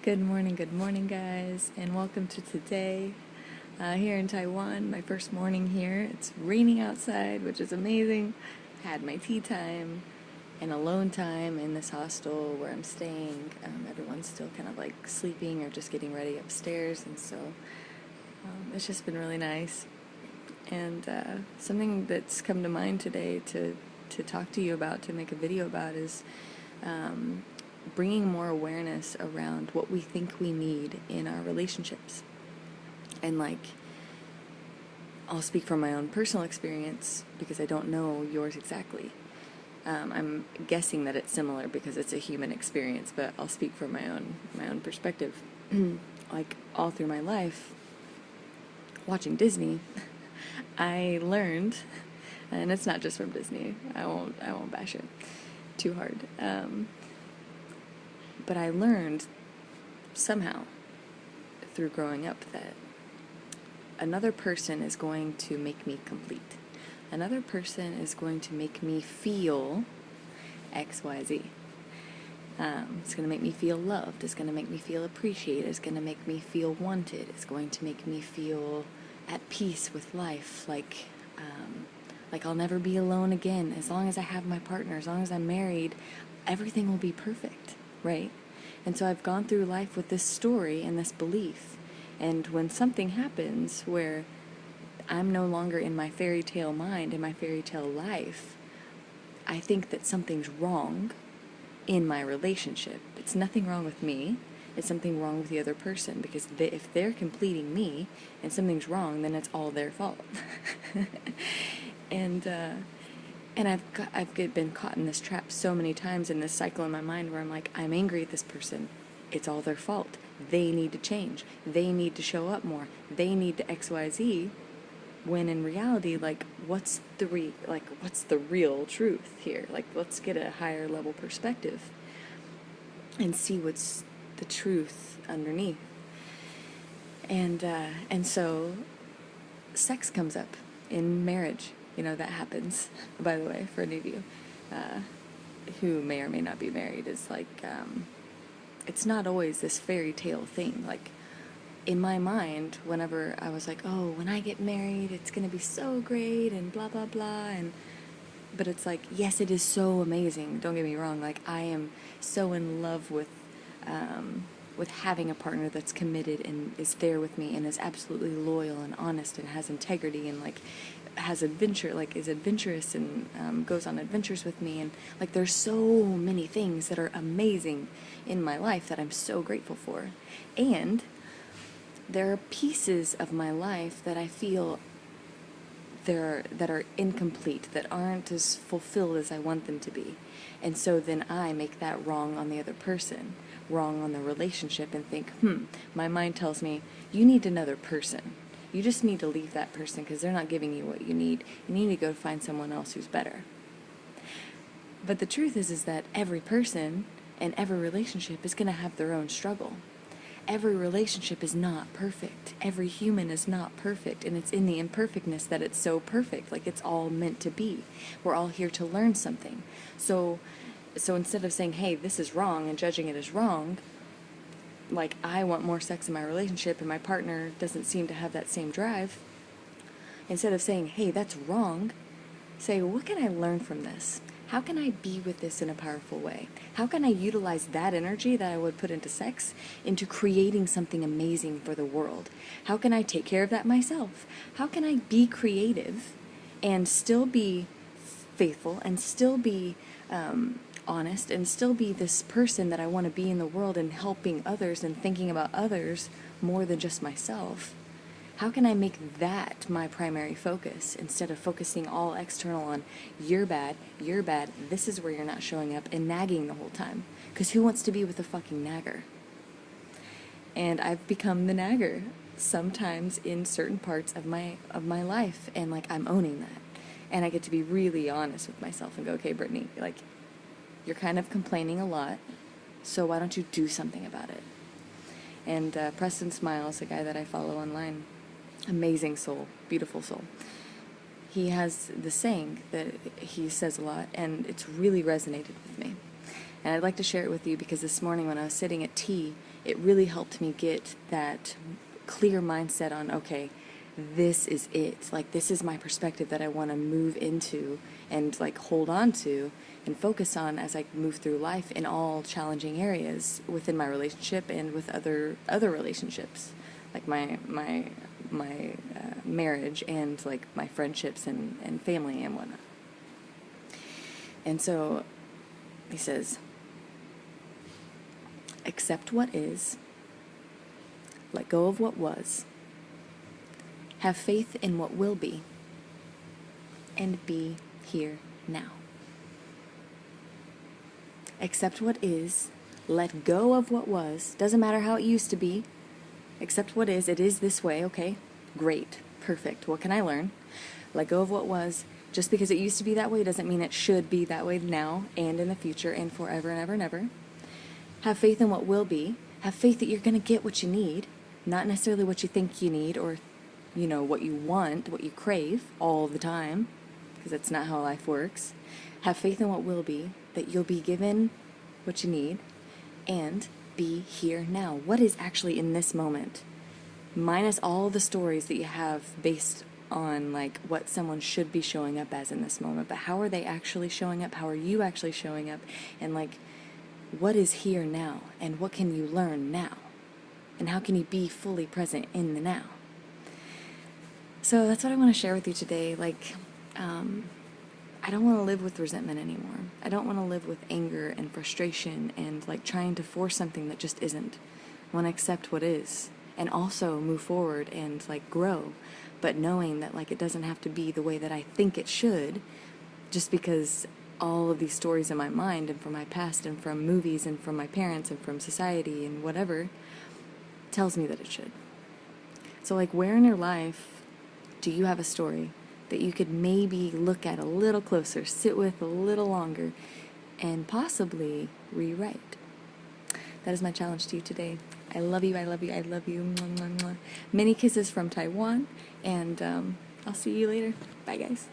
Good morning, guys, and welcome to today here in Taiwan. My first morning here. It's raining outside, which is amazing. Had my tea time and alone time in this hostel where I'm staying. Everyone's still kind of like sleeping or just getting ready upstairs, and so it's just been really nice. And something that's come to mind today to talk to you about, to make a video about, is bringing more awareness around what we think we need in our relationships. And I'll speak from my own personal experience because I don't know yours exactly. I'm guessing that it's similar because it's a human experience, but I'll speak from my own perspective. Like all through my life, watching Disney, I learned, and it's not just from Disney. I won't bash it too hard. But I learned somehow through growing up that another person is going to make me complete. Another person is going to make me feel XYZ. It's going to make me feel loved. It's going to make me feel appreciated. It's going to make me feel wanted. It's going to make me feel at peace with life. Like I'll never be alone again. As long as I have my partner, as long as I'm married, everything will be perfect. Right? And so I've gone through life with this story and this belief. And when something happens where I'm no longer in my fairy tale mind, in my fairy tale life, I think that something's wrong in my relationship. It's nothing wrong with me. It's something wrong with the other person, because if they're completing me and something's wrong, then it's all their fault. And I've been caught in this trap so many times, in this cycle in my mind where I'm like, I'm angry at this person. It's all their fault. They need to change. They need to show up more. They need to XYZ. When in reality, what's the real truth here? Let's get a higher level perspective and see what's the truth underneath. And so sex comes up in marriage. That happens, by the way, for any of you who may or may not be married. Is it's not always this fairy tale thing. In my mind, whenever I was like, oh, when I get married, it's going to be so great and blah, blah, blah. But it's yes, it is so amazing. Don't get me wrong. I am so in love with having a partner that's committed and is there with me and is absolutely loyal and honest and has integrity and has adventure, is adventurous and goes on adventures with me, and there's so many things that are amazing in my life that I'm so grateful for. And there are pieces of my life that I feel that are incomplete, that aren't as fulfilled as I want them to be. And so then I make that wrong on the other person, wrong on the relationship, and think, my mind tells me, you need another person. You just need to leave that person because they're not giving you what you need. You need to go find someone else who's better. But the truth is that every person and every relationship is going to have their own struggle. Every relationship is not perfect. Every human is not perfect, and it's in the imperfectness that it's so perfect. It's all meant to be. We're all here to learn something. So instead of saying, hey, this is wrong, and judging it as wrong, I want more sex in my relationship and my partner doesn't seem to have that same drive, instead of saying, hey, that's wrong, say, what can I learn from this? How can I be with this in a powerful way? How can I utilize that energy that I would put into sex into creating something amazing for the world? How can I take care of that myself? How can I be creative and still be faithful and still be honest and still be this person that I want to be in the world and helping others and thinking about others more than just myself? How can I make that my primary focus instead of focusing all external on you're bad, this is where you're not showing up, and nagging the whole time? Because who wants to be with a fucking nagger? And I've become the nagger sometimes in certain parts of my life, and I'm owning that. And I get to be really honest with myself and go, okay, Brittany, you're kind of complaining a lot, so why don't you do something about it? And Preston Smiles, a guy that I follow online, amazing soul, beautiful soul, he has the saying that he says a lot, and it's really resonated with me. And I'd like to share it with you because this morning when I was sitting at tea, it really helped me get that clear mindset on, okay, this is it. Like, this is my perspective that I want to move into and like hold on to and focus on as I move through life in all challenging areas within my relationship and with other relationships, like my marriage and like my friendships and family and whatnot. And so he says, accept what is, let go of what was, have faith in what will be, and be here now. Accept what is, let go of what was, doesn't matter how it used to be, accept what is, it is this way, okay, great, perfect, what can I learn? Let go of what was. Just because it used to be that way doesn't mean it should be that way now and in the future and forever and ever and ever. Have faith in what will be. Have faith that you're going to get what you need, not necessarily what you think you need or, you know, what you want, what you crave all the time, because that's not how life works. Have faith in what will be, that you'll be given what you need, and be here now. What is actually in this moment? Minus all the stories that you have based on like what someone should be showing up as in this moment, but how are they actually showing up? How are you actually showing up? And like, what is here now? And what can you learn now? And how can you be fully present in the now? So that's what I want to share with you today. Like, I don't want to live with resentment anymore. I don't want to live with anger and frustration and like trying to force something that just isn't. I want to accept what is and also move forward and like grow, but knowing that like it doesn't have to be the way that I think it should, just because all of these stories in my mind and from my past and from movies and from my parents and from society and whatever tells me that it should. So like, where in your life do you have a story that you could maybe look at a little closer, sit with a little longer, and possibly rewrite? That is my challenge to you today. I love you, I love you, I love you. Mwah, mwah, mwah. Many kisses from Taiwan, and I'll see you later. Bye, guys.